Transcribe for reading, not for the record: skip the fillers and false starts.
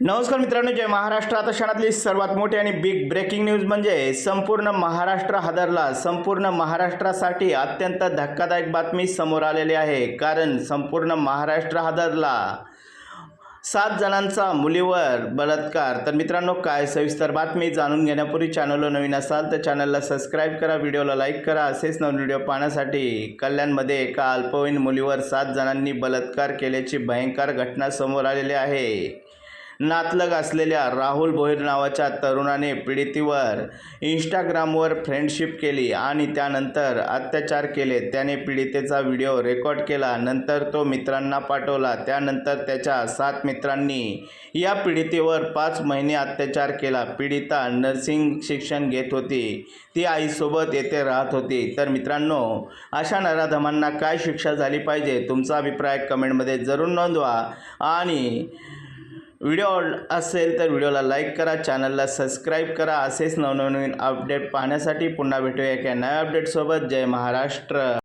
नमस्कार मित्रांनो, जय महाराष्ट्र. आता क्षणातली सर्वात मोठी आणि बिग ब्रेकिंग न्यूज म्हणजे संपूर्ण महाराष्ट्र हादरला. संपूर्ण महाराष्ट्रासाठी अत्यंत धक्कादायक बातमी समोर आलेली आहे. कारण संपूर्ण महाराष्ट्र हादरला. 7 जणांचा मुलीवर बलात्कार. तर मित्रांनो, काय सविस्तर बातमी जाणून घेण्यापूर्वी चॅनलला नवीन असाल तर चॅनलला सबस्क्राईब करा, व्हिडिओला लाईक करा. असेच नवीन व्हिडिओ पाहण्यासाठी. कल्याणमध्ये एका अल्पवयीन मुलीवर 7 जणांनी बलात्कार केल्याची भयंकर घटना समोर आलेली आहे. नातलग असलेल्या राहुल भोईर नावाच्या तरुणाने पीडितेवर इंस्टाग्रामवर फ्रेंडशिप केली आणि त्यानंतर अत्याचार केले. त्याने पीडितेचा व्हिडिओ रेकॉर्ड केला, नंतर तो मित्रांना पाठवला. त्यानंतर त्याच्या 7 मित्रांनी या पीडितेवर 5 महिने अत्याचार केला. पीडिता नर्सिंग शिक्षण घेत होती. ती आईसोबत येथे राहत होती. तर मित्रांनो, अशा नराधमांना काय शिक्षा झाली पाहिजे, तुमचा अभिप्राय कमेंटमध्ये जरूर नोंदवा. आणि व्हिडिओ असेल तर व्हिडिओला लाईक करा, चॅनलला सबस्क्राईब करा. असेच नवनवीन अपडेट पाहण्यासाठी पुन्हा भेटूया एका नव्या अपडेटसोबत. जय महाराष्ट्र.